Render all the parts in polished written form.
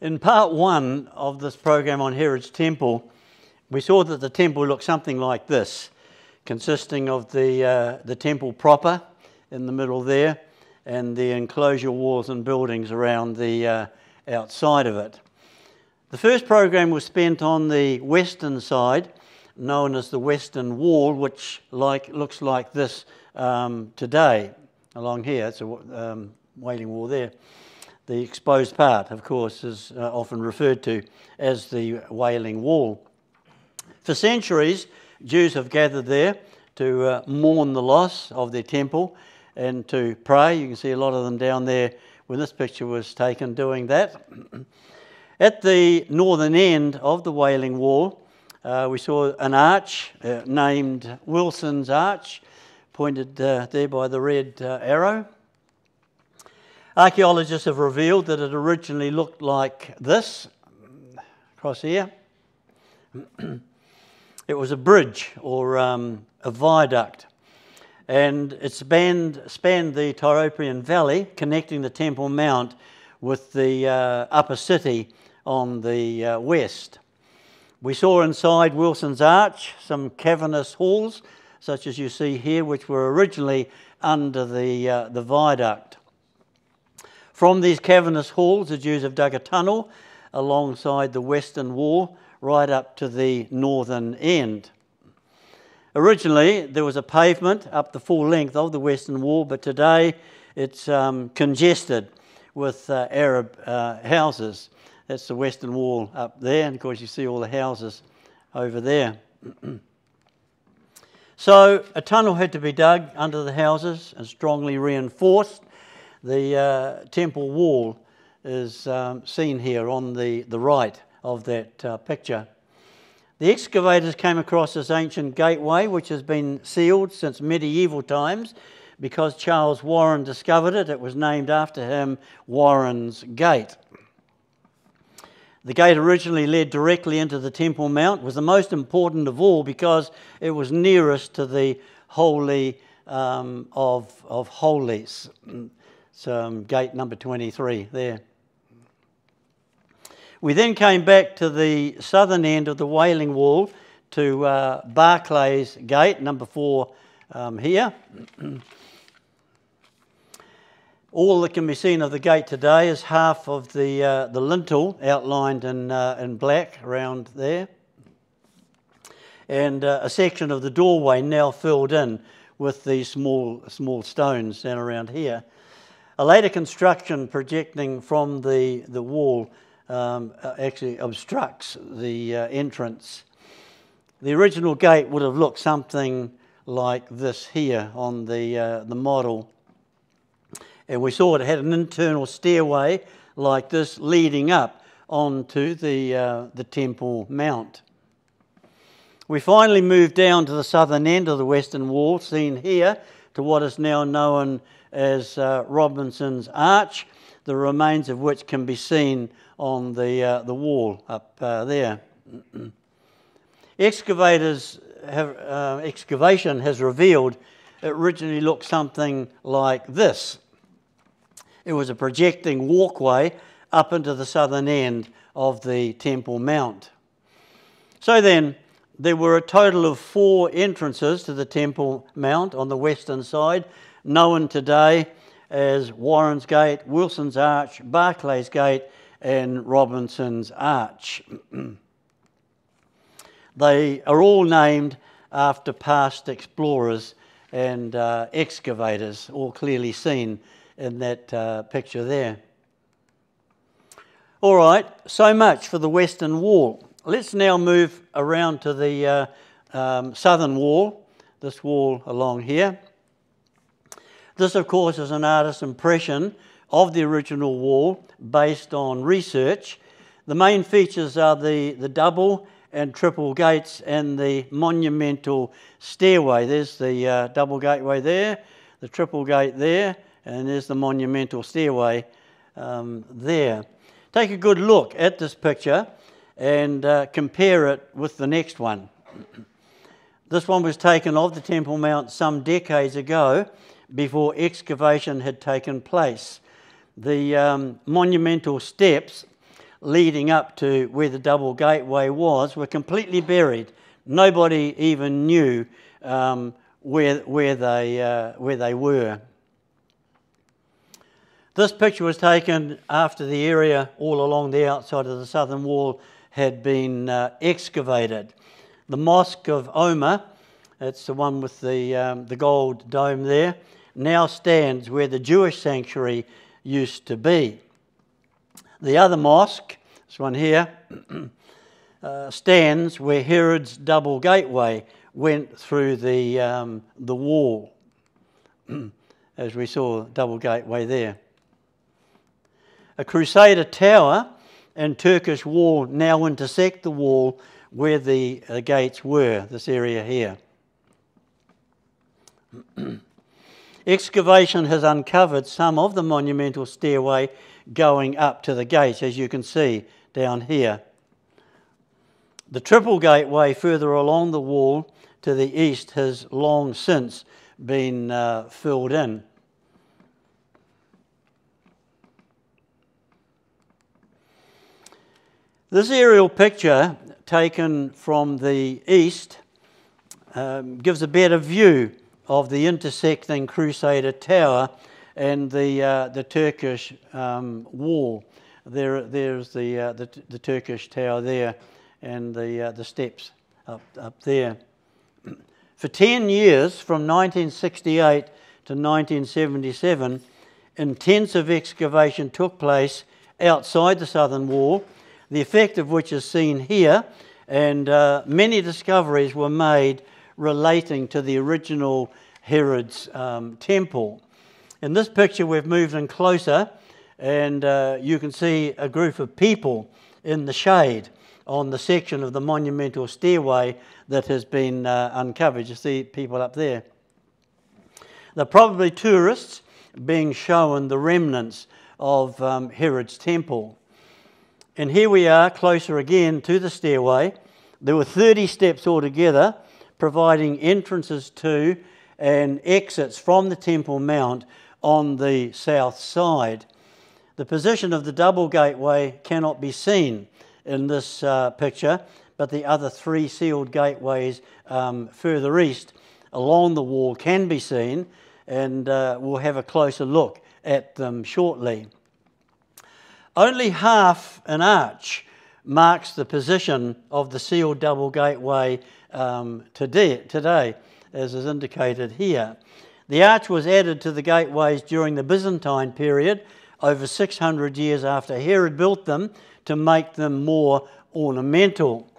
In part one of this program on Herod's temple, we saw that the temple looked something like this, consisting of the temple proper in the middle there, and the enclosure walls and buildings around the outside of it. The first program was spent on the western side, known as the Western Wall, which looks like this today, along here. It's a Wailing Wall there. The exposed part, of course, is often referred to as the Wailing Wall. For centuries, Jews have gathered there to mourn the loss of their temple and to pray. You can see a lot of them down there when this picture was taken doing that. At the northern end of the Wailing Wall, we saw an arch named Wilson's Arch, pointed there by the red arrow. Archaeologists have revealed that it originally looked like this, across here. It was a bridge or a viaduct, and it spanned the Tyropoeon Valley, connecting the Temple Mount with the upper city on the west. We saw inside Wilson's Arch some cavernous halls, such as you see here, which were originally under the viaduct. From these cavernous halls, the Jews have dug a tunnel alongside the western wall right up to the northern end. Originally, there was a pavement up the full length of the western wall, but today it's congested with Arab houses. That's the western wall up there, and of course you see all the houses over there. So a tunnel had to be dug under the houses and strongly reinforced. The temple wall is seen here on the right of that picture. The excavators came across this ancient gateway, which has been sealed since medieval times. Because Charles Warren discovered it, it was named after him Warren's Gate. The gate originally led directly into the Temple Mount. It was the most important of all because it was nearest to the Holy of Holies. So gate number 23 there. We then came back to the southern end of the Wailing Wall to Barclay's Gate, number 4 here. All that can be seen of the gate today is half of the lintel outlined in black around there, and a section of the doorway now filled in with these small stones down around here. A later construction projecting from the wall actually obstructs the entrance. The original gate would have looked something like this here on the model. And we saw it had an internal stairway like this leading up onto the Temple Mount. We finally moved down to the southern end of the Western Wall, seen here, to what is now known as Robinson's Arch, the remains of which can be seen on the wall up there. Excavation has revealed it originally looked something like this. It was a projecting walkway up into the southern end of the Temple Mount. So then, there were a total of 4 entrances to the Temple Mount on the western side, known today as Warren's Gate, Wilson's Arch, Barclay's Gate, and Robinson's Arch. They are all named after past explorers and excavators, all clearly seen in that picture there. All right, so much for the Western Wall. Let's now move around to the southern wall, this wall along here. This, of course, is an artist's impression of the original wall based on research. The main features are the double and triple gates and the monumental stairway. There's the double gateway there, the triple gate there, and there's the monumental stairway there. Take a good look at this picture and compare it with the next one. This one was taken of the Temple Mount some decades ago, before excavation had taken place. The monumental steps leading up to where the double gateway was were completely buried. Nobody even knew where they were. This picture was taken after the area all along the outside of the southern wall had been excavated. The Mosque of Omar, that's the one with the gold dome there, now stands where the Jewish sanctuary used to be. The other mosque, this one here, stands where Herod's double gateway went through the wall, as we saw double gateway there. A Crusader tower and Turkish wall now intersect the wall where the gates were, this area here. Excavation has uncovered some of the monumental stairway going up to the gates, as you can see down here. The triple gateway further along the wall to the east has long since been filled in. This aerial picture taken from the east gives a better view of the intersecting Crusader tower and the Turkish wall. There's the Turkish tower there, and the steps up there. For 10 years, from 1968 to 1977, intensive excavation took place outside the southern wall, the effect of which is seen here, and many discoveries were made relating to the original Herod's temple. In this picture we've moved in closer, and you can see a group of people in the shade on the section of the monumental stairway that has been uncovered. You see people up there. They're probably tourists being shown the remnants of Herod's temple. And here we are, closer again to the stairway. There were 30 steps altogether, providing entrances to and exits from the Temple Mount on the south side. The position of the double gateway cannot be seen in this picture, but the other three sealed gateways further east along the wall can be seen, and we'll have a closer look at them shortly. Only half an arch marks the position of the sealed double gateway today, as is indicated here. The arch was added to the gateways during the Byzantine period, over 600 years after Herod built them, to make them more ornamental.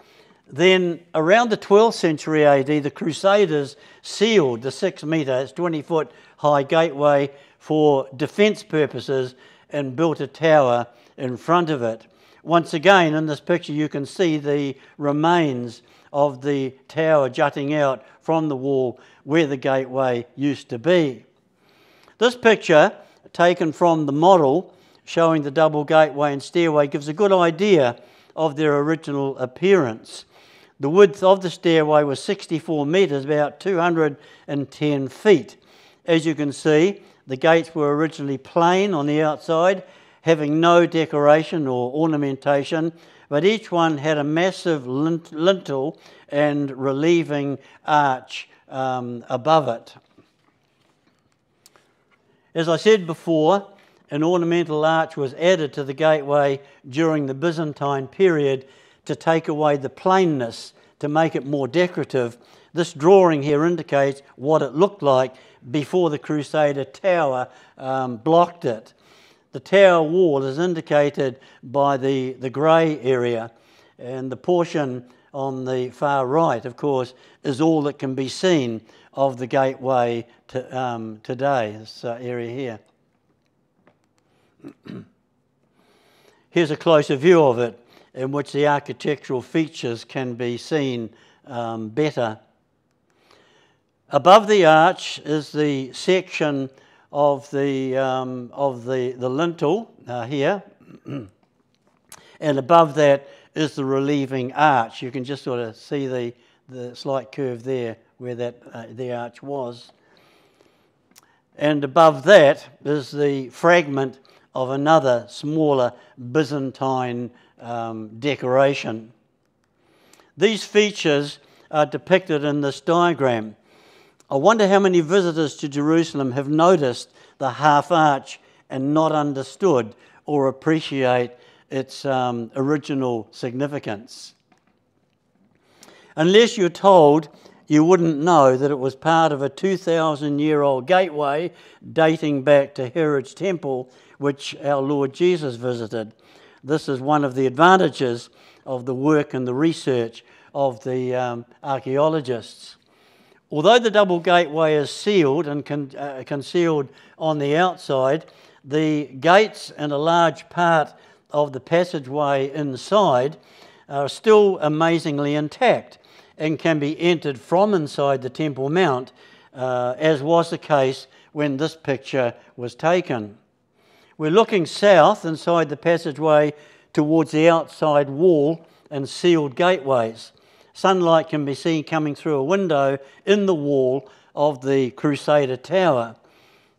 Then, around the 12th century AD, the Crusaders sealed the 6-metre, 20-foot high gateway for defence purposes and built a tower in front of it. Once again, in this picture, you can see the remains of the tower jutting out from the wall where the gateway used to be. This picture, taken from the model showing the double gateway and stairway, gives a good idea of their original appearance. The width of the stairway was 64 metres, about 210 feet. As you can see, the gates were originally plain on the outside, having no decoration or ornamentation, but each one had a massive lintel and relieving arch above it. As I said before, an ornamental arch was added to the gateway during the Byzantine period to take away the plainness, to make it more decorative. This drawing here indicates what it looked like before the Crusader tower blocked it. The tower wall is indicated by the grey area, and the portion on the far right, of course, is all that can be seen of the gateway today, this area here. Here's a closer view of it, in which the architectural features can be seen better. Above the arch is the section of the lintel here, and above that is the relieving arch. You can just sort of see the slight curve there where the arch was. And above that is the fragment of another smaller Byzantine decoration. These features are depicted in this diagram. I wonder how many visitors to Jerusalem have noticed the half arch and not understood or appreciate its original significance. Unless you're told, you wouldn't know that it was part of a 2,000-year-old gateway dating back to Herod's temple, which our Lord Jesus visited. This is one of the advantages of the work and the research of the archaeologists. Although the double gateway is sealed and concealed on the outside, the gates and a large part of the passageway inside are still amazingly intact and can be entered from inside the Temple Mount, as was the case when this picture was taken. We're looking south inside the passageway towards the outside wall and sealed gateways. Sunlight can be seen coming through a window in the wall of the Crusader Tower.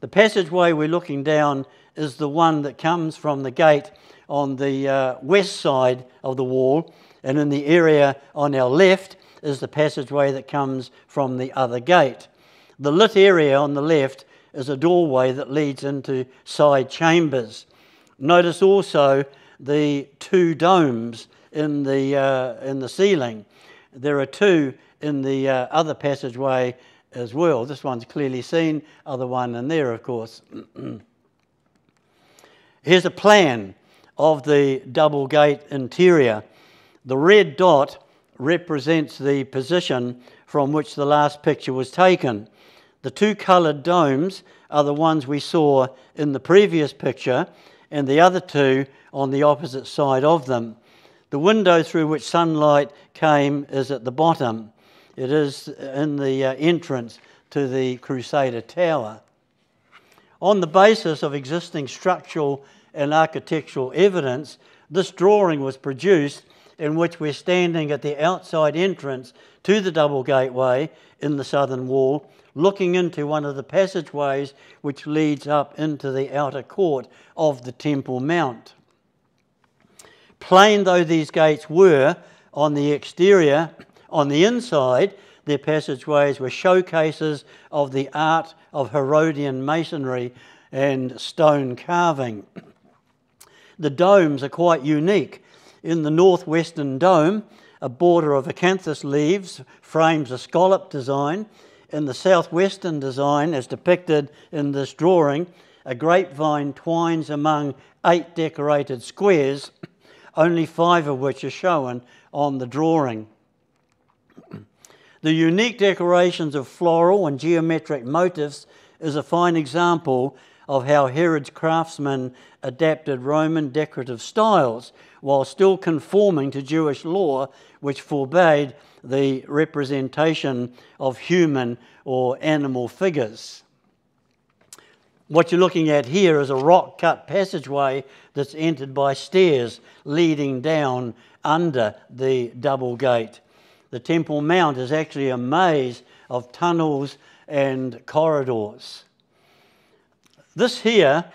The passageway we're looking down is the one that comes from the gate on the west side of the wall, and in the area on our left is the passageway that comes from the other gate. The lit area on the left is a doorway that leads into side chambers. Notice also the two domes in the ceiling. There are two in the other passageway as well. This one's clearly seen, other one in there, of course. Here's a plan of the double gate interior. The red dot represents the position from which the last picture was taken. The two coloured domes are the ones we saw in the previous picture, and the other two on the opposite side of them. The window through which sunlight came is at the bottom. It is in the entrance to the Crusader Tower. On the basis of existing structural and architectural evidence, this drawing was produced, in which we're standing at the outside entrance to the double gateway in the southern wall, looking into one of the passageways which leads up into the outer court of the Temple Mount. Plain though these gates were on the exterior, on the inside, their passageways were showcases of the art of Herodian masonry and stone carving. The domes are quite unique. In the northwestern dome, a border of acanthus leaves frames a scallop design. In the southwestern design, as depicted in this drawing, a grapevine twines among 8 decorated squares, only 5 of which are shown on the drawing. The unique decorations of floral and geometric motifs is a fine example of how Herod's craftsmen adapted Roman decorative styles while still conforming to Jewish law, which forbade the representation of human or animal figures. What you're looking at here is a rock-cut passageway that's entered by stairs leading down under the double gate. The Temple Mount is actually a maze of tunnels and corridors. This here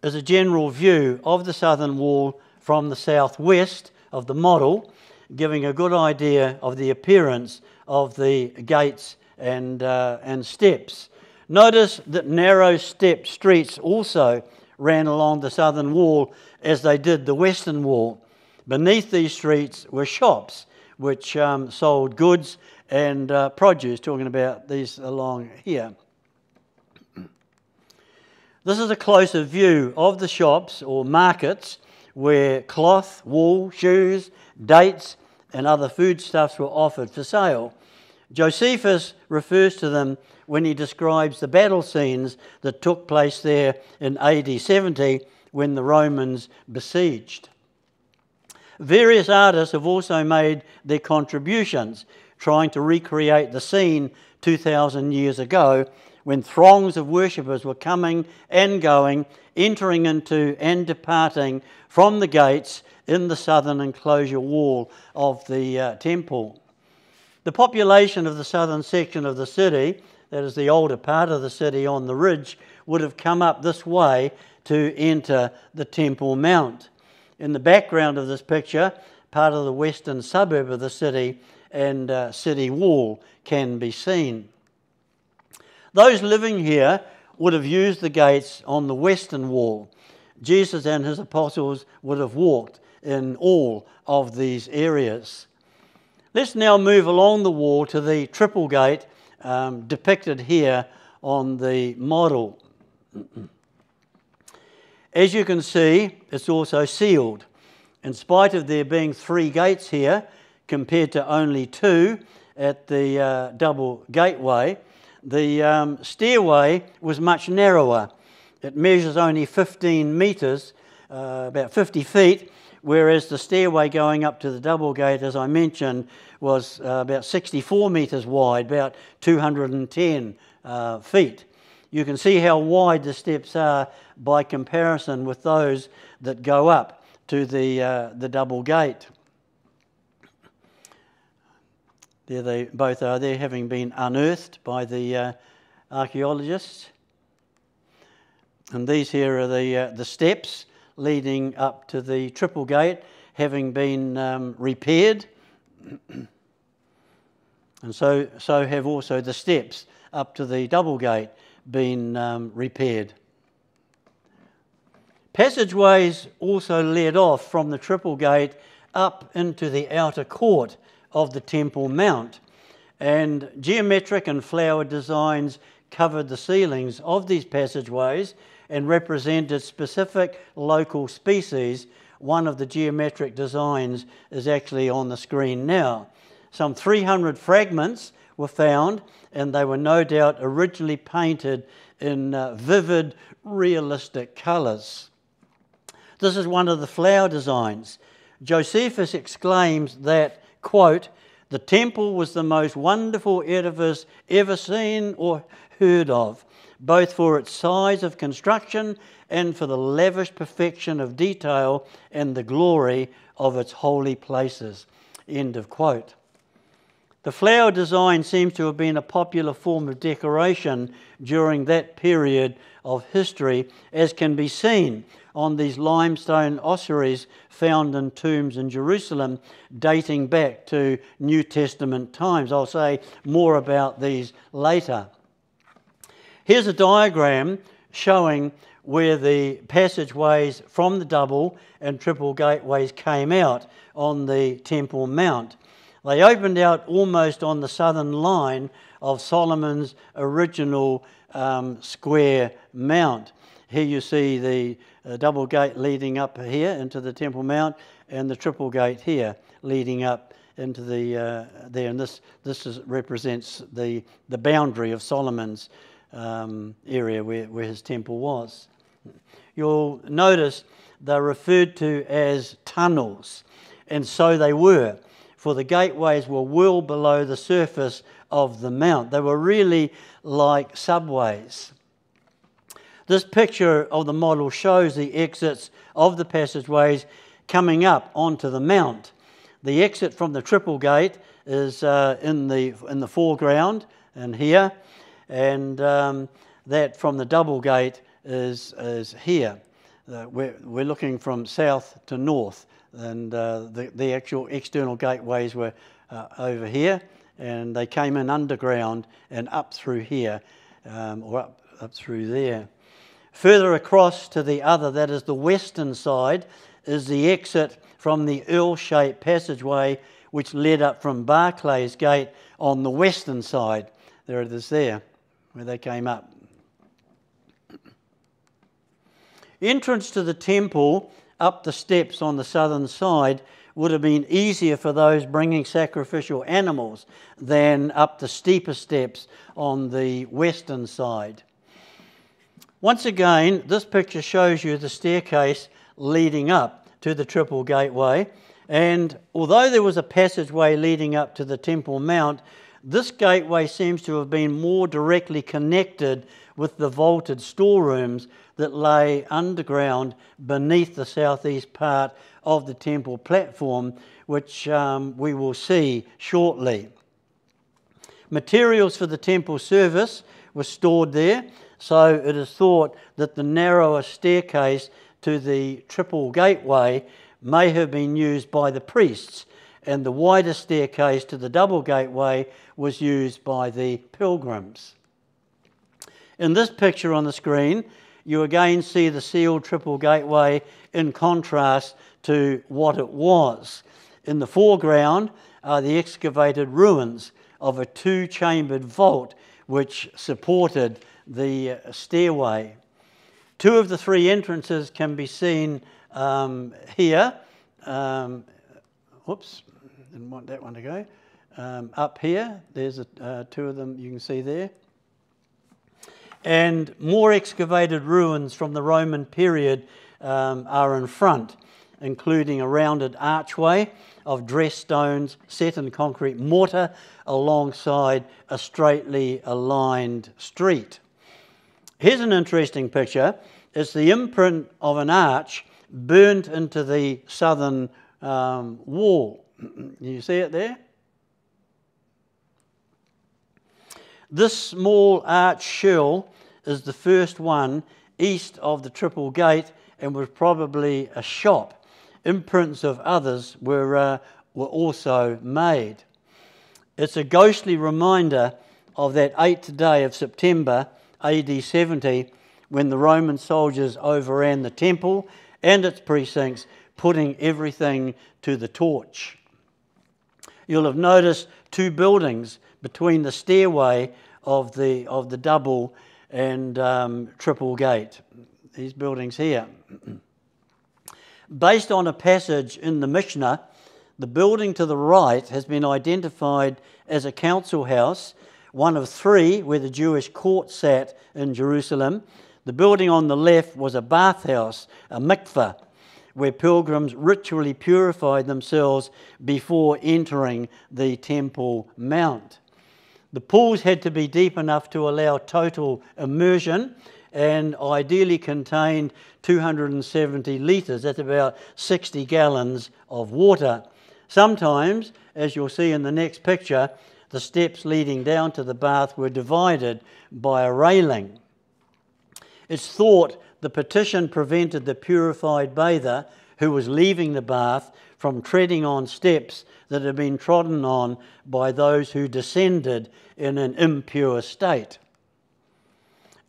is a general view of the southern wall from the southwest of the model, giving a good idea of the appearance of the gates and steps. Notice that narrow step streets also ran along the southern wall as they did the western wall. Beneath these streets were shops which sold goods and produce, talking about these along here. This is a closer view of the shops or markets where cloth, wool, shoes, dates and other foodstuffs were offered for sale. Josephus refers to them when he describes the battle scenes that took place there in AD 70 when the Romans besieged. Various artists have also made their contributions, trying to recreate the scene 2,000 years ago when throngs of worshippers were coming and going, entering into and departing from the gates in the southern enclosure wall of the temple. The population of the southern section of the city, that is the older part of the city on the ridge, would have come up this way to enter the Temple Mount. In the background of this picture, part of the western suburb of the city and city wall can be seen. Those living here would have used the gates on the western wall. Jesus and his apostles would have walked in all of these areas. Let's now move along the wall to the triple gate depicted here on the model. As you can see, it's also sealed. In spite of there being 3 gates here, compared to only 2 at the double gateway, the stairway was much narrower. It measures only 15 metres, about 50 feet, whereas the stairway going up to the double gate, as I mentioned, was about 64 metres wide, about 210 feet. You can see how wide the steps are by comparison with those that go up to the double gate. There they both are there, having been unearthed by the archaeologists. And these here are the steps leading up to the triple gate, having been repaired. And so have also the steps up to the double gate been repaired. Passageways also led off from the triple gate up into the outer court of the Temple Mount, and geometric and flower designs covered the ceilings of these passageways and represented specific local species. One of the geometric designs is actually on the screen now. Some 300 fragments were found, and they were no doubt originally painted in vivid, realistic colours. This is one of the flower designs. Josephus exclaims that, quote, "The temple was the most wonderful edifice ever seen or heard of, both for its size of construction and for the lavish perfection of detail and the glory of its holy places." End of quote. The flower design seems to have been a popular form of decoration during that period of history, as can be seen on these limestone ossuaries found in tombs in Jerusalem dating back to New Testament times. I'll say more about these later. Here's a diagram showing where the passageways from the double and triple gateways came out on the Temple Mount. They opened out almost on the southern line of Solomon's original square mount. Here you see the double gate leading up here into the Temple Mount, and the triple gate here leading up into the there. And this represents the boundary of Solomon's area where his temple was. You'll notice they're referred to as tunnels, and so they were, for the gateways were well below the surface of the mount. They were really like subways. This picture of the model shows the exits of the passageways coming up onto the mount. The exit from the triple gate is in the foreground and here, and that from the double gate is here. We're looking from south to north, and the actual external gateways were over here, and they came in underground and up through here, or up through there. Further across to the other, that is the western side, is the exit from the L-shaped passageway which led up from Barclay's Gate on the western side. There it is there, where they came up. Entrance to the temple up the steps on the southern side would have been easier for those bringing sacrificial animals than up the steeper steps on the western side. Once again, this picture shows you the staircase leading up to the triple gateway, and although there was a passageway leading up to the Temple Mount, this gateway seems to have been more directly connected with the vaulted storerooms that lay underground beneath the southeast part of the temple platform, which we will see shortly. Materials for the temple service were stored there, so it is thought that the narrower staircase to the triple gateway may have been used by the priests, and the wider staircase to the double gateway was used by the pilgrims. In this picture on the screen, you again see the sealed triple gateway in contrast to what it was. In the foreground are the excavated ruins of a two-chambered vault which supported the stairway. Two of the three entrances can be seen here. Whoops, didn't want that one to go. Up here, there's two of them you can see there. And more excavated ruins from the Roman period are in front, including a rounded archway of dressed stones set in concrete mortar alongside a straightly aligned street. Here's an interesting picture. It's the imprint of an arch burnt into the southern wall. You see it there? This small arch shell is the first one east of the Triple Gate and was probably a shop. Imprints of others were also made. It's a ghostly reminder of that 8th day of September AD 70 when the Roman soldiers overran the temple and its precincts, putting everything to the torch. You'll have noticed two buildings between the stairway of the double and triple gate. These buildings here. Based on a passage in the Mishnah, the building to the right has been identified as a council house, one of three where the Jewish court sat in Jerusalem. The building on the left was a bathhouse, a mikveh, where pilgrims ritually purified themselves before entering the Temple Mount. The pools had to be deep enough to allow total immersion and ideally contained 270 litres, that's about 60 gallons of water. Sometimes, as you'll see in the next picture, the steps leading down to the bath were divided by a railing. It's thought the partition prevented the purified bather who was leaving the bath from treading on steps that had been trodden on by those who descended in an impure state.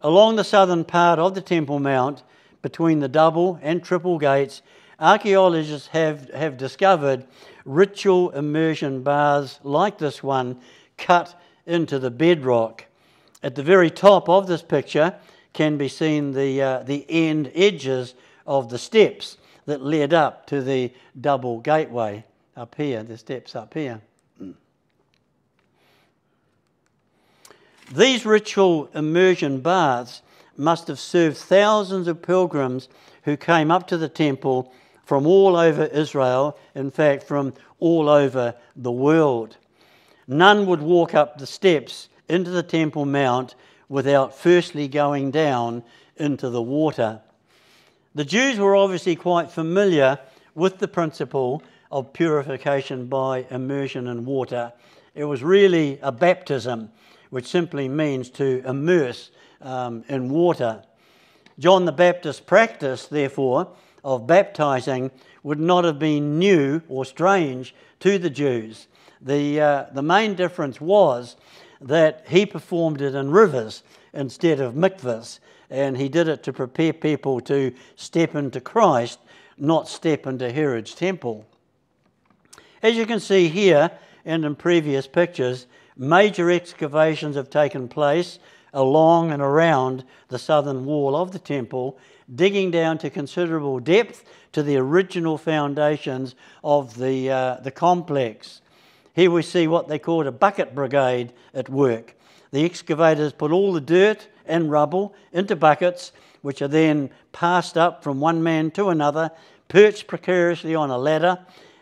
Along the southern part of the Temple Mount, between the double and triple gates, archaeologists have discovered ritual immersion baths like this one cut into the bedrock. At the very top of this picture can be seen the end edges of the steps that led up to the double gateway up here, the steps up here. These ritual immersion baths must have served thousands of pilgrims who came up to the temple from all over Israel, in fact from all over the world. None would walk up the steps into the Temple Mount without firstly going down into the water. The Jews were obviously quite familiar with the principle of purification by immersion in water. It was really a baptism, which simply means to immerse in water. John the Baptist's practice, therefore, of baptizing would not have been new or strange to the Jews. The main difference was that he performed it in rivers instead of mikvahs, and he did it to prepare people to step into Christ, not step into Herod's temple. As you can see here and in previous pictures, major excavations have taken place along and around the southern wall of the temple, digging down to considerable depth to the original foundations of the complex. Here we see what they called a bucket brigade at work. The excavators put all the dirt and rubble into buckets, which are then passed up from one man to another, perched precariously on a ladder.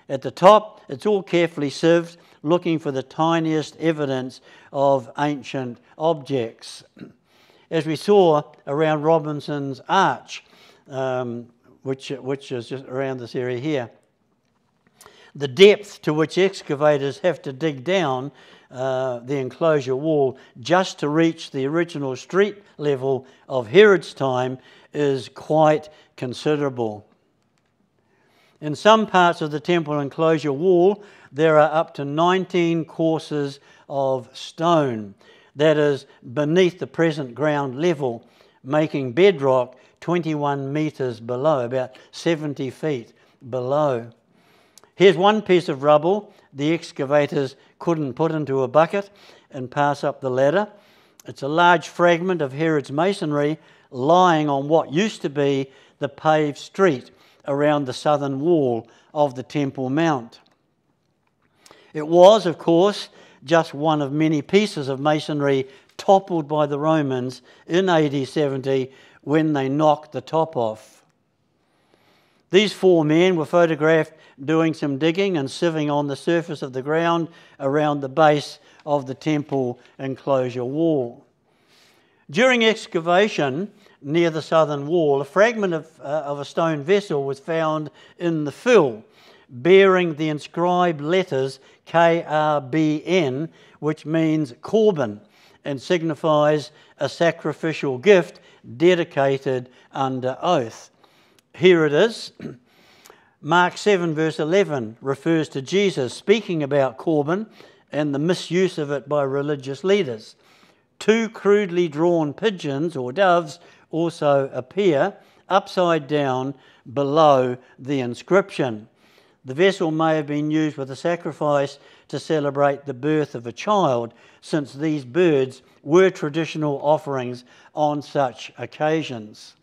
At the top, it's all carefully sieved, looking for the tiniest evidence of ancient objects. As we saw around Robinson's Arch, which is just around this area here, the depth to which excavators have to dig down the enclosure wall just to reach the original street level of Herod's time is quite considerable. In some parts of the temple enclosure wall, there are up to 19 courses of stone, that is, beneath the present ground level, making bedrock 21 metres below, about 70 feet below. Here's one piece of rubble the excavators couldn't put into a bucket and pass up the ladder. It's a large fragment of Herod's masonry lying on what used to be the paved street around the southern wall of the Temple Mount. It was, of course, just one of many pieces of masonry toppled by the Romans in AD 70 when they knocked the top off. These four men were photographed doing some digging and sieving on the surface of the ground around the base of the temple enclosure wall. During excavation near the southern wall, a fragment of a stone vessel was found in the fill, bearing the inscribed letters KRBN, which means Corban, and signifies a sacrificial gift dedicated under oath. Here it is. Mark 7 verse 11 refers to Jesus speaking about Corban and the misuse of it by religious leaders. Two crudely drawn pigeons or doves also appear upside down below the inscription. The vessel may have been used with a sacrifice to celebrate the birth of a child, since these birds were traditional offerings on such occasions.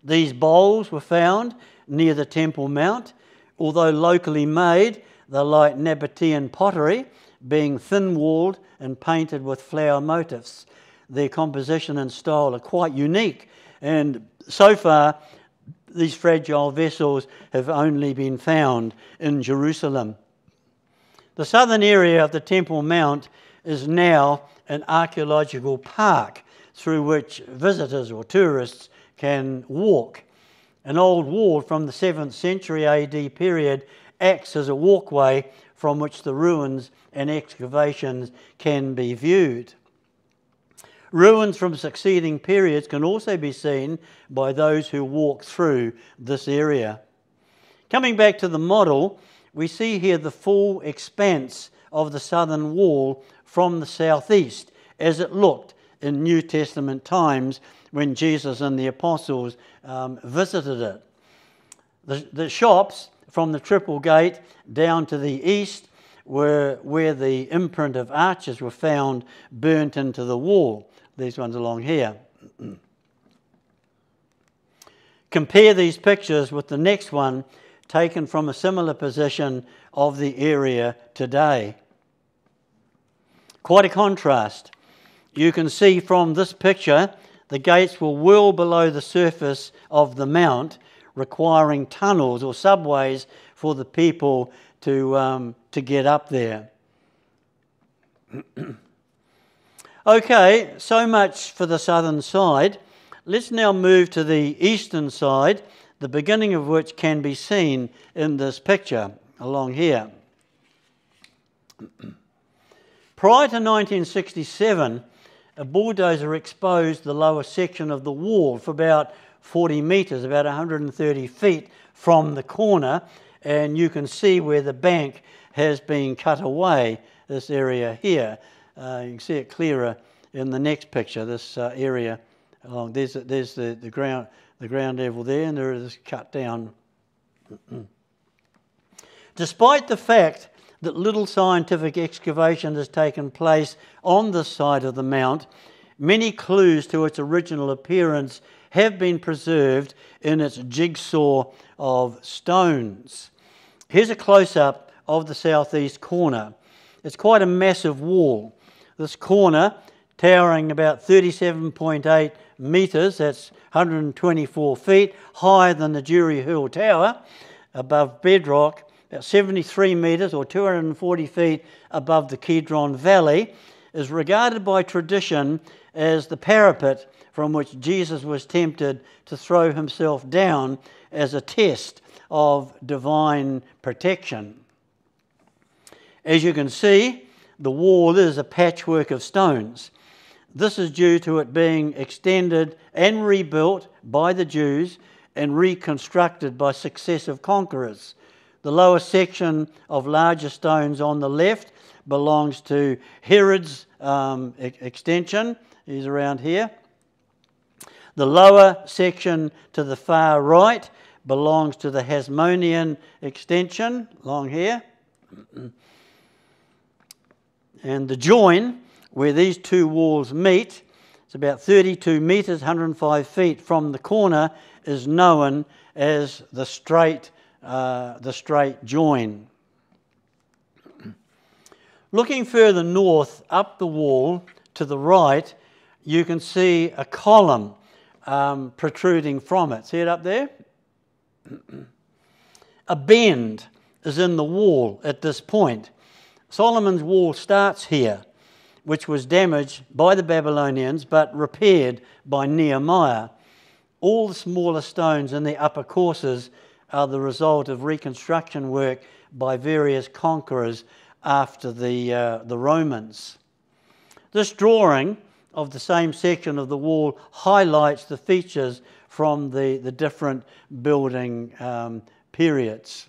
These bowls were found near the Temple Mount. Although locally made, they're like Nabatean pottery, being thin-walled and painted with flower motifs. Their composition and style are quite unique, and so far these fragile vessels have only been found in Jerusalem. The southern area of the Temple Mount is now an archaeological park through which visitors or tourists can walk. An old wall from the 7th century AD period acts as a walkway from which the ruins and excavations can be viewed. Ruins from succeeding periods can also be seen by those who walk through this area. Coming back to the model, we see here the full expanse of the southern wall from the southeast as it looked in New Testament times when Jesus and the apostles visited it. The shops from the Triple Gate down to the east were where the imprint of arches were found burnt into the wall. These ones along here. Compare these pictures with the next one taken from a similar position of the area today. Quite a contrast. You can see from this picture the gates were well below the surface of the mount, requiring tunnels or subways for the people to get up there. Okay, so much for the southern side. Let's now move to the eastern side, the beginning of which can be seen in this picture along here. Prior to 1967, a bulldozer exposed the lower section of the wall for about 40 metres, about 130 feet from the corner, and you can see where the bank has been cut away, this area here. You can see it clearer in the next picture, this area along. There's the ground level there, and there is cut down. Despite the fact that little scientific excavation has taken place on this side of the mount, many clues to its original appearance have been preserved in its jigsaw of stones. Here's a close-up of the southeast corner. It's quite a massive wall. This corner, towering about 37.8 metres, that's 124 feet, higher than the Jury Hill Tower, above bedrock, about 73 metres or 240 feet above the Kidron Valley, is regarded by tradition as the parapet from which Jesus was tempted to throw himself down as a test of divine protection. As you can see, the wall is a patchwork of stones. This is due to it being extended and rebuilt by the Jews and reconstructed by successive conquerors. The lower section of larger stones on the left belongs to Herod's extension. He's around here. The lower section to the far right belongs to the Hasmonean extension, along here. And the join, where these two walls meet, it's about 32 metres, 105 feet from the corner, is known as the straight join. Looking further north up the wall to the right, you can see a column protruding from it. See it up there? A bend is in the wall at this point. Solomon's wall starts here, which was damaged by the Babylonians but repaired by Nehemiah. All the smaller stones in the upper courses are the result of reconstruction work by various conquerors after the Romans. This drawing of the same section of the wall highlights the features from the different building periods.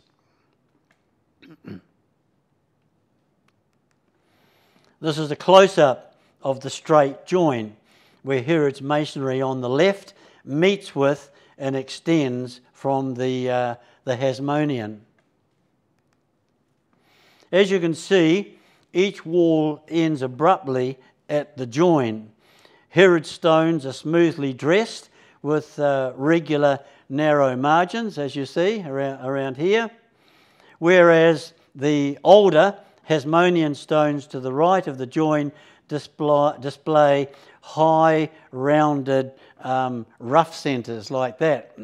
This is a close-up of the straight join, where Herod's masonry on the left meets with and extends from the Hasmonean. As you can see, each wall ends abruptly at the join. Herod's stones are smoothly dressed with regular narrow margins, as you see around here, whereas the older Hasmonean stones to the right of the join display high, rounded, rough centres like that,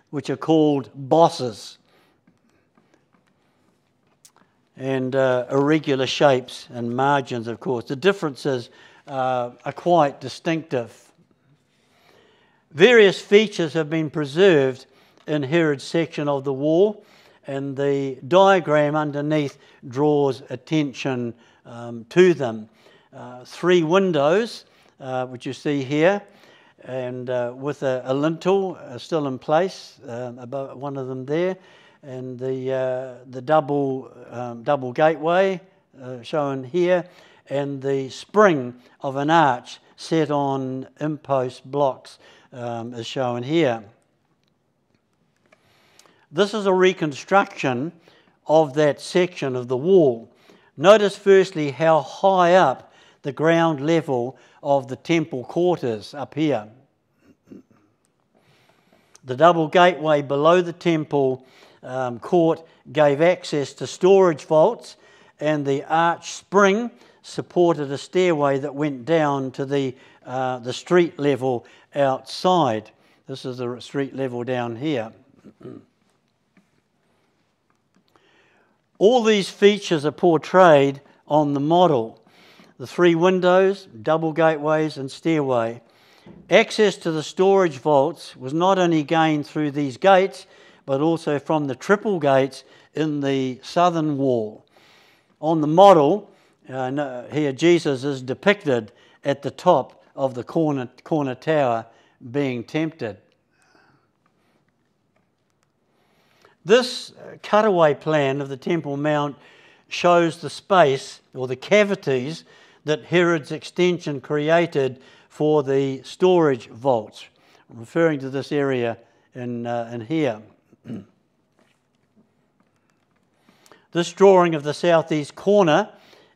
which are called bosses, and irregular shapes and margins, of course. The differences are quite distinctive. Various features have been preserved in Herod's section of the wall, and the diagram underneath draws attention to them. 3 windows, which you see here, and with a lintel still in place, above one of them there, and the double gateway shown here, and the spring of an arch set on impost blocks is shown here. This is a reconstruction of that section of the wall. Notice firstly how high up the ground level of the temple court is up here. The double gateway below the temple court gave access to storage vaults, and the arch spring supported a stairway that went down to the street level outside. This is the street level down here. All these features are portrayed on the model. The 3 windows, double gateways and stairway. Access to the storage vaults was not only gained through these gates, but also from the triple gates in the southern wall. On the model, here Jesus is depicted at the top of the corner tower being tempted. This cutaway plan of the Temple Mount shows the space or the cavities that Herod's extension created for the storage vaults. I'm referring to this area in here. This drawing of the southeast corner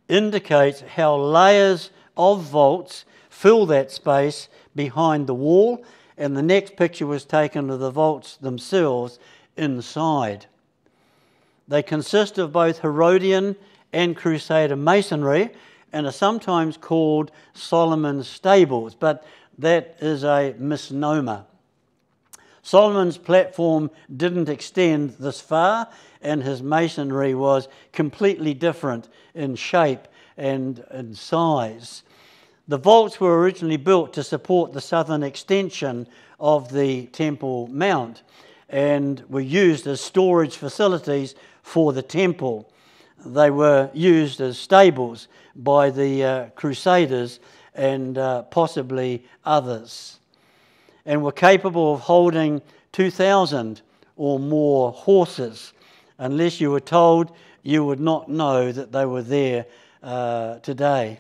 indicates how layers of vaults fill that space behind the wall, and the next picture was taken of the vaults themselves inside. They consist of both Herodian and Crusader masonry and are sometimes called Solomon's stables, but that is a misnomer. Solomon's platform didn't extend this far, and his masonry was completely different in shape and in size. The vaults were originally built to support the southern extension of the Temple Mount and were used as storage facilities for the temple. They were used as stables by the Crusaders and possibly others. and were capable of holding 2,000 or more horses. Unless you were told, you would not know that they were there today.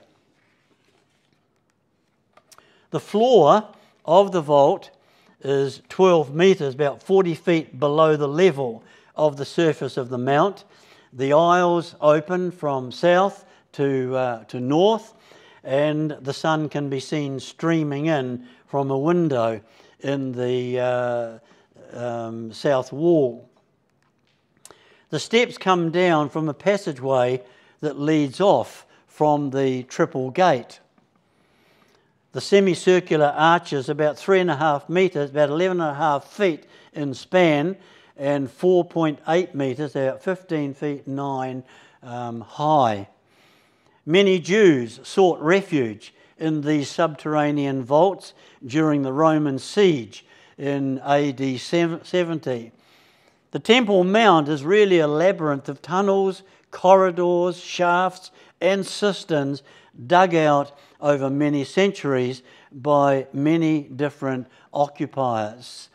The floor of the vault is 12 metres, about 40 feet below the level of the surface of the mount. The aisles open from south to north, and the sun can be seen streaming in from a window in the south wall. The steps come down from a passageway that leads off from the triple gate. The semicircular arches, about 3.5 metres, about 11.5 feet in span, and 4.8 metres, about 15 feet 9 high. Many Jews sought refuge in these subterranean vaults during the Roman siege in AD 70. The Temple Mount is really a labyrinth of tunnels, corridors, shafts and cisterns dug out over many centuries by many different occupiers.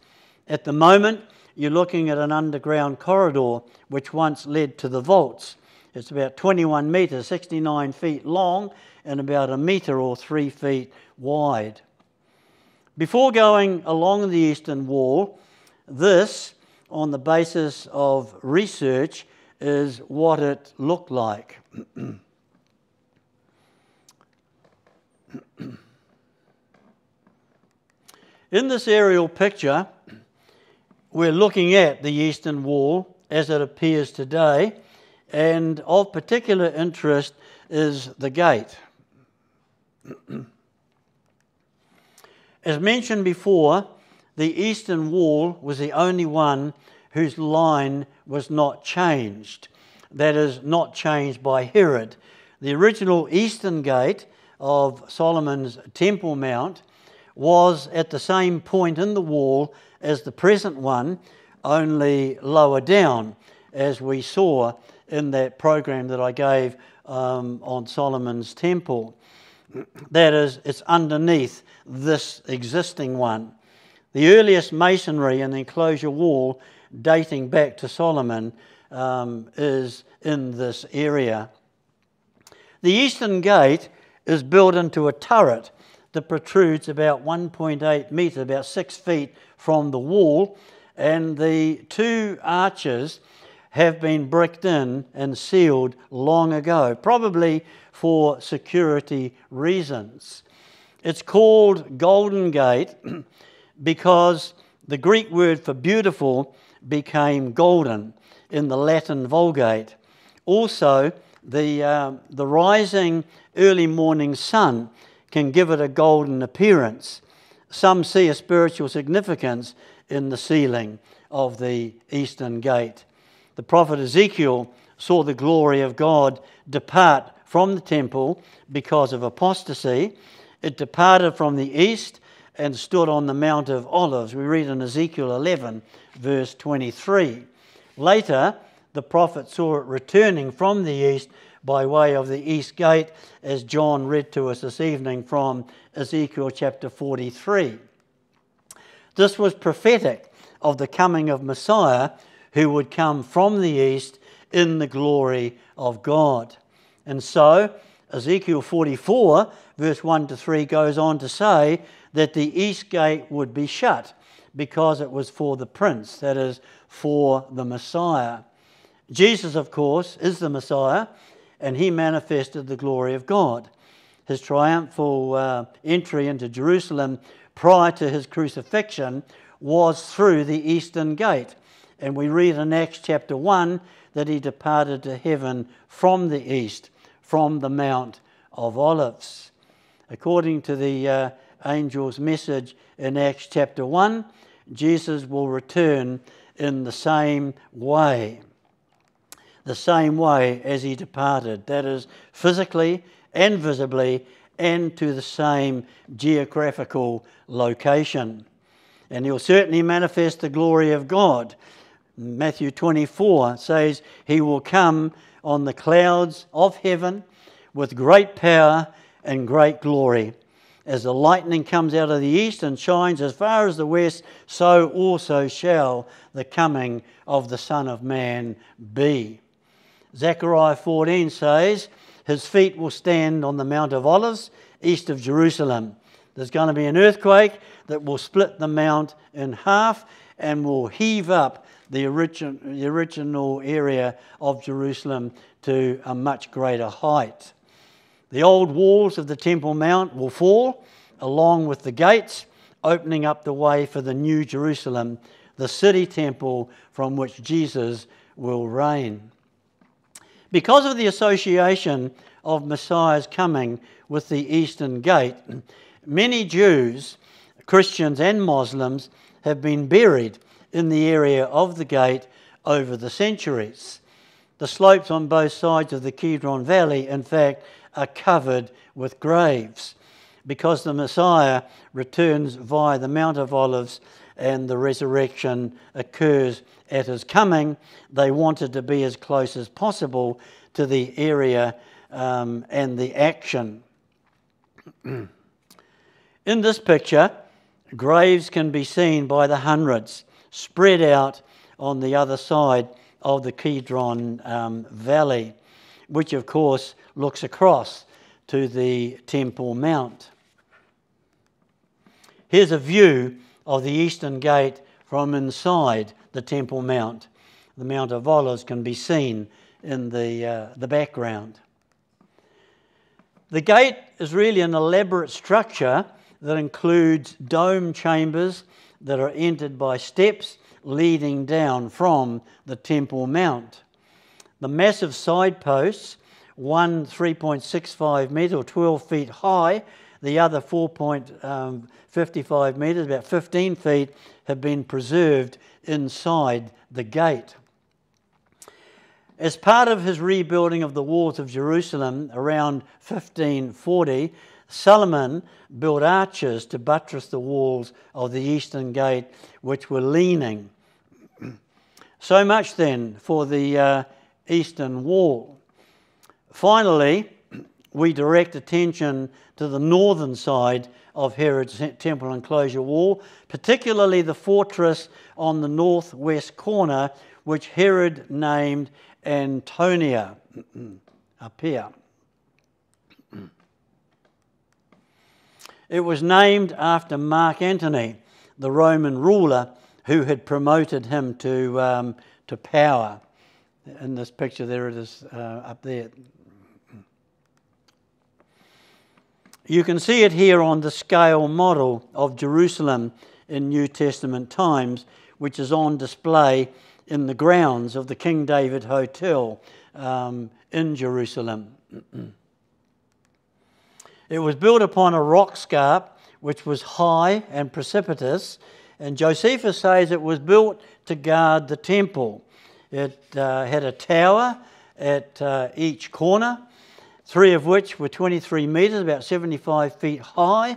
At the moment, you're looking at an underground corridor which once led to the vaults. It's about 21 metres, 69 feet long, and about 1 metre or 3 feet wide. Before going along the eastern wall, this, on the basis of research, is what it looked like. In this aerial picture, we're looking at the eastern wall as it appears today, and of particular interest is the gate. As mentioned before, the eastern wall was the only one whose line was not changed. That is, not changed by Herod. The original eastern gate of Solomon's Temple Mount was at the same point in the wall as the present one, only lower down, as we saw in that program that I gave on Solomon's Temple. That is, it's underneath this existing one. The earliest masonry in the enclosure wall dating back to Solomon is in this area. The eastern gate is built into a turret that protrudes about 1.8 metres, about 6 feet from the wall, and the two arches have been bricked in and sealed long ago, probably for security reasons. It's called Golden Gate because the Greek word for beautiful became golden in the Latin Vulgate. Also, the rising early morning sun can give it a golden appearance. Some see a spiritual significance in the sealing of the eastern gate. The prophet Ezekiel saw the glory of God depart from the temple because of apostasy. It departed from the east and stood on the Mount of Olives. We read in Ezekiel 11, verse 23. Later, the prophet saw it returning from the east by way of the east gate, as John read to us this evening from Ezekiel chapter 43. This was prophetic of the coming of Messiah, who would come from the east in the glory of God. And so, Ezekiel 44, verse 1 to 3, goes on to say that the east gate would be shut because it was for the prince, that is, for the Messiah. Jesus, of course, is the Messiah, and he manifested the glory of God. His triumphal entry into Jerusalem prior to his crucifixion was through the eastern gate. And we read in Acts chapter 1 that he departed to heaven from the east, from the Mount of Olives. According to the angel's message in Acts chapter 1, Jesus will return in the same way as he departed. That is, physically and visibly, and to the same geographical location. And he'll certainly manifest the glory of God. Matthew 24 says, he will come on the clouds of heaven with great power and great glory. As the lightning comes out of the east and shines as far as the west, so also shall the coming of the Son of Man be. Zechariah 14 says, his feet will stand on the Mount of Olives, east of Jerusalem. There's going to be an earthquake that will split the mount in half and will heave up the original area of Jerusalem to a much greater height. The old walls of the Temple Mount will fall, along with the gates, opening up the way for the new Jerusalem, the city temple from which Jesus will reign. Because of the association of Messiah's coming with the Eastern Gate, many Jews, Christians and Muslims have been buried in the area of the gate over the centuries. The slopes on both sides of the Kidron Valley, in fact, are covered with graves. Because the Messiah returns via the Mount of Olives and the resurrection occurs at his coming, they wanted to be as close as possible to the area and the action. In this picture, graves can be seen by the hundreds, spread out on the other side of the Kidron Valley, which of course looks across to the Temple Mount. Here's a view of the Eastern Gate from inside the Temple Mount. The Mount of Olives can be seen in the background. The gate is really an elaborate structure that includes dome chambers that are entered by steps leading down from the Temple Mount. The massive side posts, one 3.65 metres or 12 feet high, the other 4.55 metres, about 15 feet, have been preserved inside the gate. As part of his rebuilding of the walls of Jerusalem around 1540, Solomon built arches to buttress the walls of the Eastern Gate, which were leaning. So much then for the Eastern Wall. Finally, we direct attention to the northern side of Herod's temple enclosure wall, particularly the fortress on the northwest corner, which Herod named Antonia, up here. It was named after Mark Antony, the Roman ruler who had promoted him to power. In this picture there it is up there. You can see it here on the scale model of Jerusalem in New Testament times, which is on display in the grounds of the King David Hotel in Jerusalem. It was built upon a rock scarp which was high and precipitous, and Josephus says it was built to guard the temple. It had a tower at each corner, 3 of which were 23 metres, about 75 feet high,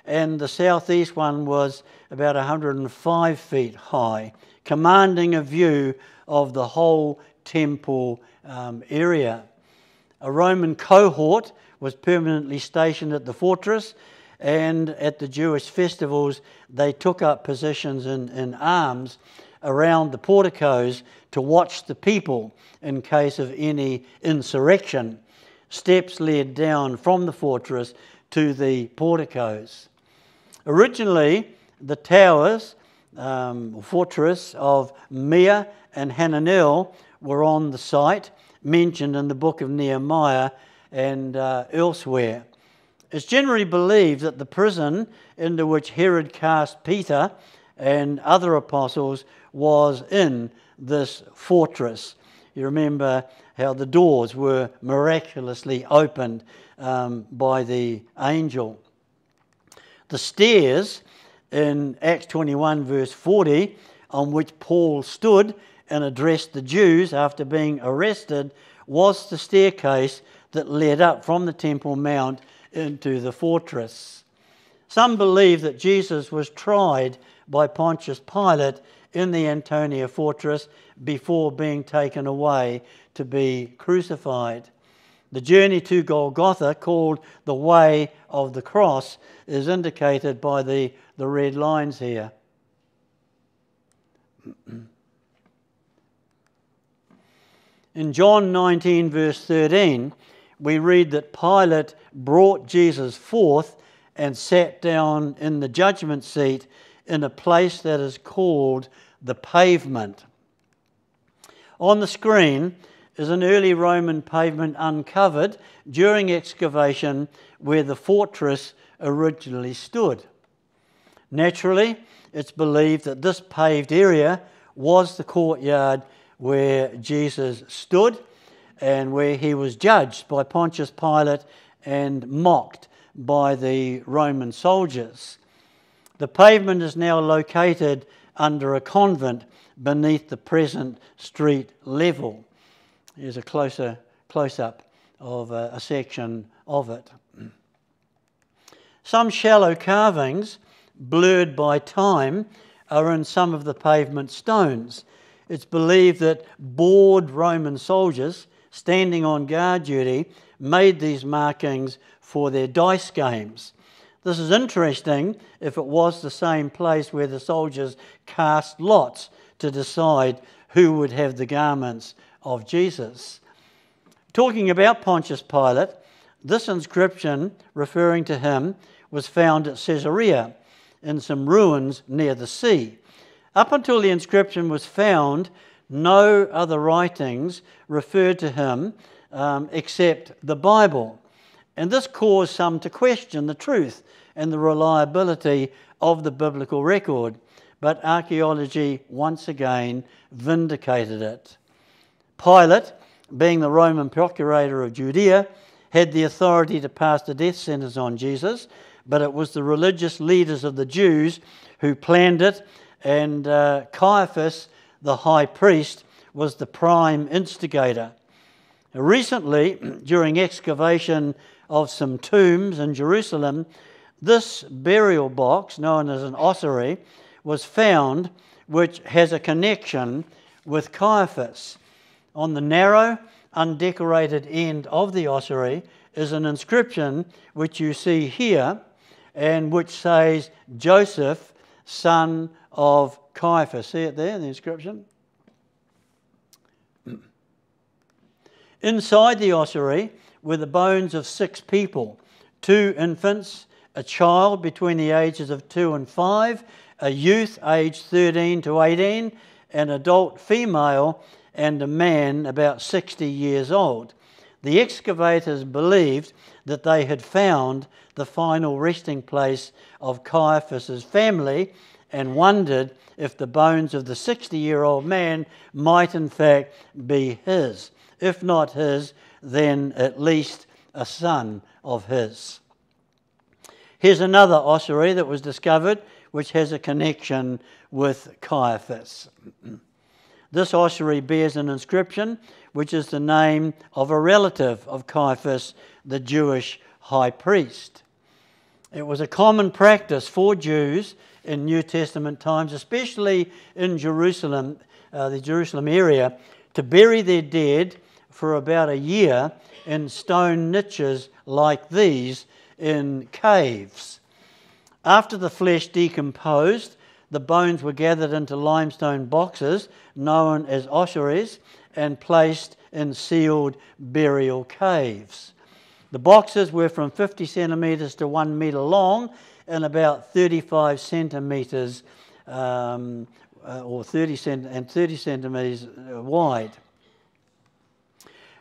and the southeast one was about 105 feet high, commanding a view of the whole temple area. A Roman cohort was permanently stationed at the fortress, and at the Jewish festivals they took up positions in arms around the porticos to watch the people in case of any insurrection. Steps led down from the fortress to the porticos. Originally, the towers, fortress of Meah and Hananel, were on the site, mentioned in the book of Nehemiah and elsewhere. It's generally believed that the prison into which Herod cast Peter and other apostles was in this fortress. You remember how the doors were miraculously opened by the angel. The stairs in Acts 21 verse 40, on which Paul stood and addressed the Jews after being arrested, was the staircase that led up from the Temple Mount into the fortress. Some believe that Jesus was tried by Pontius Pilate in the Antonia fortress before being taken away to be crucified. The journey to Golgotha, called the Way of the Cross, is indicated by the red lines here. In John 19 verse 13, we read that Pilate brought Jesus forth and sat down in the judgment seat in a place that is called the Pavement. On the screen is an early Roman pavement uncovered during excavation where the fortress originally stood. Naturally, it's believed that this paved area was the courtyard where Jesus stood and where he was judged by Pontius Pilate and mocked by the Roman soldiers. The pavement is now located under a convent beneath the present street level. Here's a close-up of a section of it. Some shallow carvings, blurred by time, are in some of the pavement stones. It's believed that bored Roman soldiers standing on guard duty made these markings for their dice games. This is interesting if it was the same place where the soldiers cast lots to decide who would have the garments of Jesus. Talking about Pontius Pilate, this inscription referring to him was found at Caesarea in some ruins near the sea. Up until the inscription was found, no other writings referred to him except the Bible. And this caused some to question the truth and the reliability of the biblical record. But archaeology once again vindicated it. Pilate, being the Roman procurator of Judea, had the authority to pass the death sentence on Jesus, but it was the religious leaders of the Jews who planned it, and Caiaphas, the high priest, was the prime instigator. Recently, during excavation of some tombs in Jerusalem, this burial box, known as an ossuary, was found, which has a connection with Caiaphas. On the narrow, undecorated end of the ossuary is an inscription which you see here, and which says, Joseph, son of Caiaphas. See it there, the inscription? Inside the ossuary were the bones of 6 people, 2 infants, a child between the ages of 2 and 5, a youth aged 13 to 18, an adult female, and a man about 60 years old. The excavators believed that they had found the final resting place of Caiaphas's family and wondered if the bones of the 60-year-old man might in fact be his. If not his, then at least a son of his. Here's another ossuary that was discovered which has a connection with Caiaphas. This ossuary bears an inscription which is the name of a relative of Caiaphas, the Jewish high priest. It was a common practice for Jews in New Testament times, especially in Jerusalem, the Jerusalem area, to bury their dead for about a year in stone niches like these in caves. After the flesh decomposed, the bones were gathered into limestone boxes known as ossuaries and placed in sealed burial caves. The boxes were from 50 centimetres to 1 metre long and about 35 centimetres or 30 centimetres wide.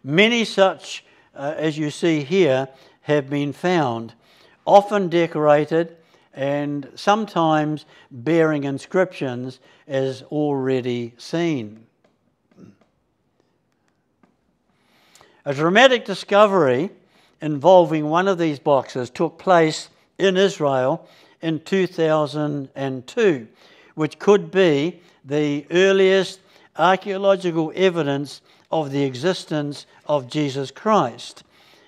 Many such, as you see here, have been found, often decorated and sometimes bearing inscriptions as already seen. A dramatic discovery involving one of these boxes took place in Israel in 2002, which could be the earliest archaeological evidence of the existence of Jesus Christ.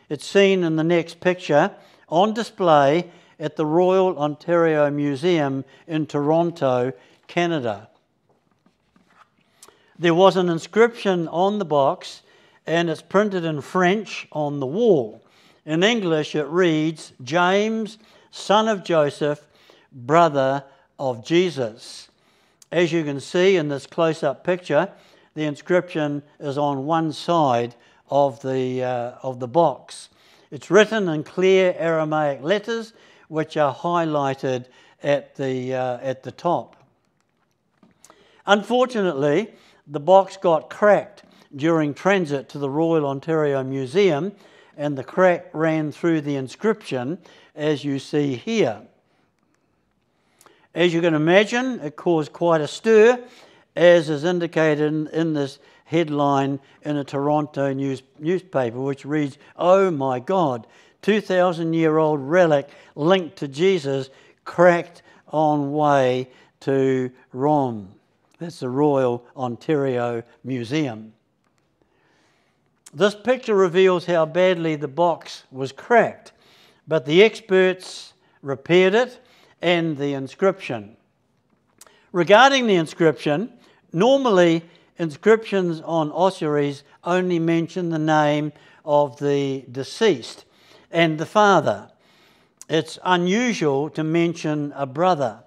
It's seen in the next picture on display at the Royal Ontario Museum in Toronto, Canada. There was an inscription on the box, and it's printed in French on the wall. In English it reads, James, son of Joseph, brother of Jesus. As you can see in this close-up picture, the inscription is on one side of the box. It's written in clear Aramaic letters, which are highlighted at the top. Unfortunately, the box got cracked during transit to the Royal Ontario Museum, and the crack ran through the inscription, as you see here. As you can imagine, it caused quite a stir, as is indicated in this headline in a Toronto newspaper, which reads, "Oh my God, 2,000-year-old relic linked to Jesus cracked on way to Rome." That's the Royal Ontario Museum. This picture reveals how badly the box was cracked, but the experts repaired it and the inscription. Regarding the inscription, normally inscriptions on ossuaries only mention the name of the deceased and the father. It's unusual to mention a brother,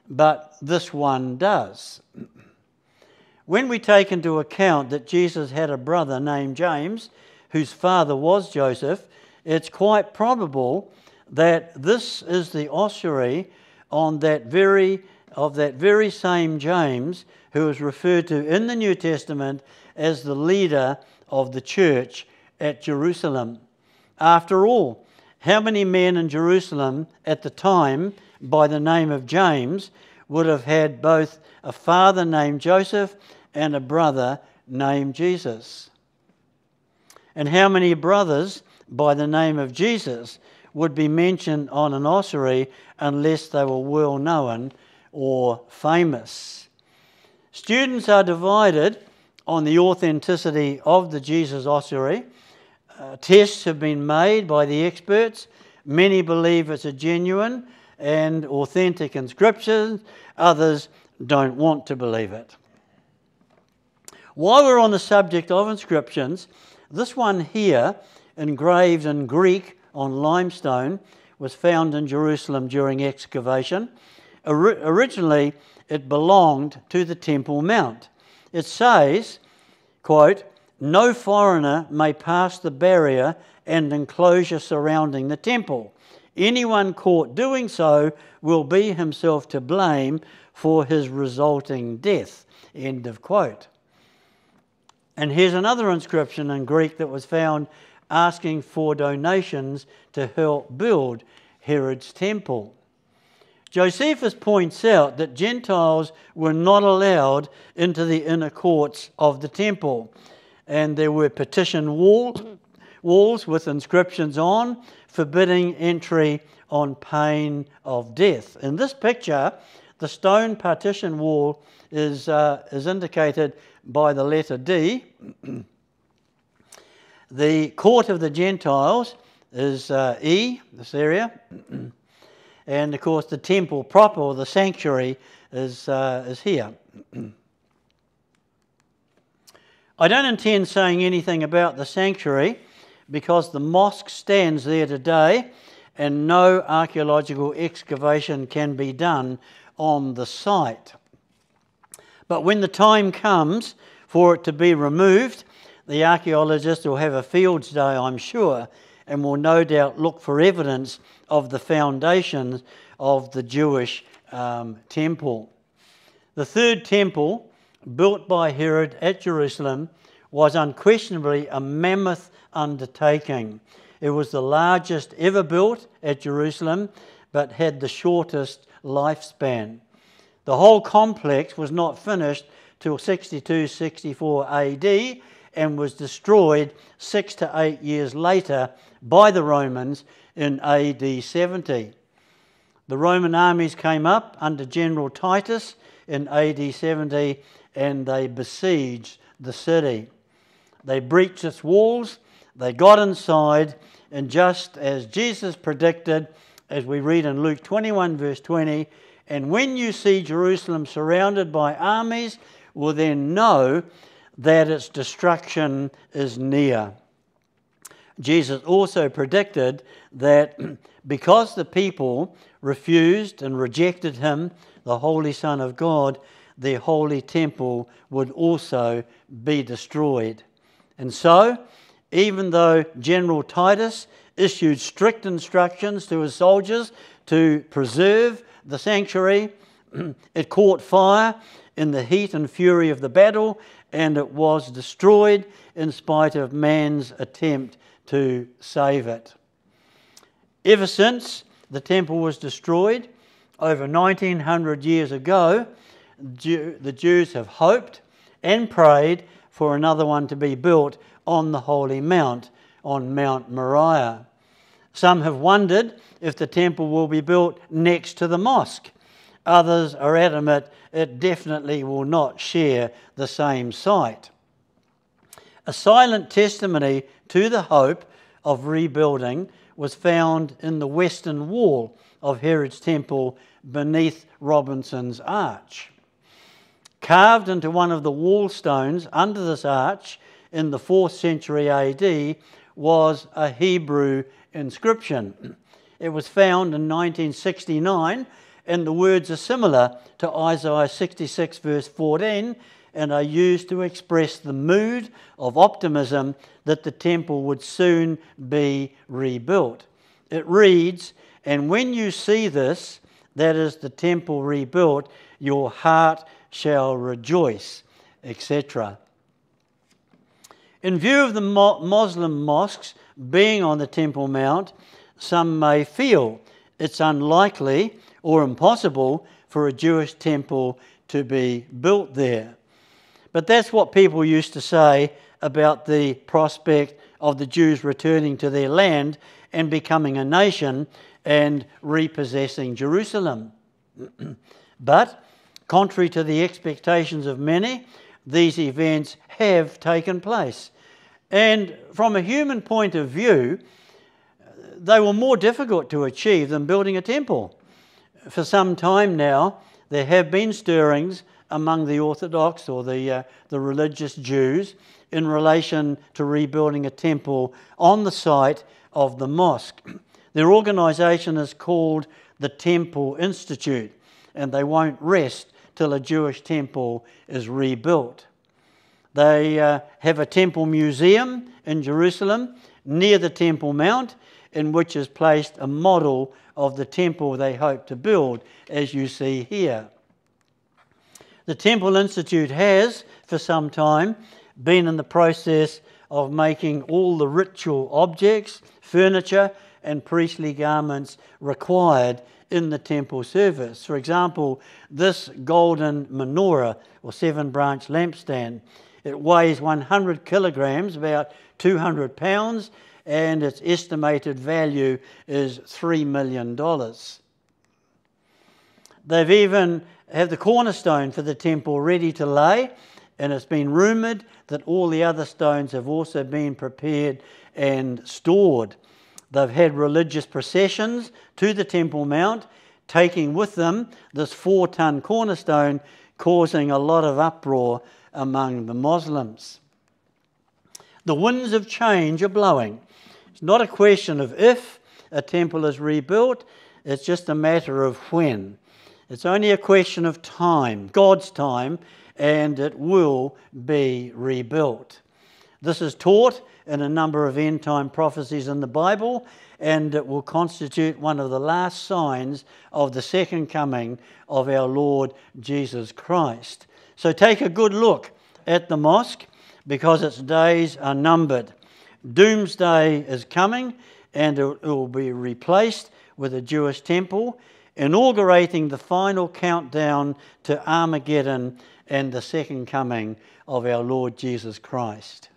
but this one does. When we take into account that Jesus had a brother named James, whose father was Joseph, it's quite probable that this is the ossuary of that very same James who is referred to in the New Testament as the leader of the church at Jerusalem. After all, how many men in Jerusalem at the time by the name of James would have had both a father named Joseph and a brother named Jesus? And how many brothers by the name of Jesus would be mentioned on an ossuary unless they were well known or famous? Students are divided on the authenticity of the Jesus ossuary. Tests have been made by the experts. Many believe it's a genuine and authentic inscription. Others don't want to believe it. While we're on the subject of inscriptions, this one here, engraved in Greek on limestone, was found in Jerusalem during excavation. Originally, it belonged to the Temple Mount. It says, quote, "No foreigner may pass the barrier and enclosure surrounding the temple. Anyone caught doing so will be himself to blame for his resulting death." End of quote. And here's another inscription in Greek that was found asking for donations to help build Herod's temple. Josephus points out that Gentiles were not allowed into the inner courts of the temple, and there were partition walls with inscriptions on, forbidding entry on pain of death. In this picture, the stone partition wall is indicated by the letter D. The court of the Gentiles is E, this area. And of course the temple proper, or the sanctuary, is here. I don't intend saying anything about the sanctuary because the mosque stands there today and no archaeological excavation can be done on the site. But when the time comes for it to be removed, the archaeologists will have a fields day, I'm sure, and will no doubt look for evidence of the foundations of the Jewish temple. The third temple, built by Herod at Jerusalem, was unquestionably a mammoth undertaking. It was the largest ever built at Jerusalem, but had the shortest lifespan. The whole complex was not finished till 62-64 AD and was destroyed 6 to 8 years later by the Romans in AD 70. The Roman armies came up under General Titus in AD 70 and they besieged the city. They breached its walls, they got inside, and just as Jesus predicted, as we read in Luke 21 verse 20, "And when you see Jerusalem surrounded by armies, will then know that its destruction is near. Jesus also predicted that because the people refused and rejected him, the Holy Son of God, their holy temple would also be destroyed. And so, even though General Titus issued strict instructions to his soldiers to preserve the sanctuary, it caught fire in the heat and fury of the battle, and it was destroyed in spite of man's attempt to save it. Ever since the temple was destroyed, over 1900 years ago, the Jews have hoped and prayed for another one to be built on the Holy Mount, on Mount Moriah. Some have wondered if the temple will be built next to the mosque. Others are adamant it definitely will not share the same site. A silent testimony to the hope of rebuilding was found in the western wall of Herod's temple beneath Robinson's arch. Carved into one of the wall stones under this arch in the 4th century AD was a Hebrew inscription. It was found in 1969, and the words are similar to Isaiah 66 verse 14 and are used to express the mood of optimism that the temple would soon be rebuilt. It reads, "And when you see this, that is the temple rebuilt, your heart shall rejoice," etc. In view of the Muslim mosques being on the Temple Mount, some may feel it's unlikely or impossible for a Jewish temple to be built there. But that's what people used to say about the prospect of the Jews returning to their land and becoming a nation and repossessing Jerusalem. But, contrary to the expectations of many, these events have taken place. And from a human point of view, they were more difficult to achieve than building a temple. For some time now, there have been stirrings among the Orthodox or the religious Jews in relation to rebuilding a temple on the site of the mosque. Their organisation is called the Temple Institute, and they won't rest till a Jewish temple is rebuilt. They have a temple museum in Jerusalem near the Temple Mount, in which is placed a model of the temple they hope to build, as you see here. The Temple Institute has, for some time, been in the process of making all the ritual objects, furniture, and priestly garments required in the temple service. For example, this golden menorah, or 7-branch lampstand, it weighs 100 kilograms, about 200 pounds, and its estimated value is $3 million. They've even have the cornerstone for the temple ready to lay, and it's been rumoured that all the other stones have also been prepared and stored. They've had religious processions to the Temple Mount, taking with them this 4-ton cornerstone, causing a lot of uproar among the Muslims. The winds of change are blowing. It's not a question of if a temple is rebuilt, it's just a matter of when. It's only a question of time, God's time, and it will be rebuilt. This is taught in a number of end-time prophecies in the Bible, and it will constitute one of the last signs of the second coming of our Lord Jesus Christ. So take a good look at the mosque, because its days are numbered. Doomsday is coming, and it will be replaced with a Jewish temple, inaugurating the final countdown to Armageddon and the second coming of our Lord Jesus Christ.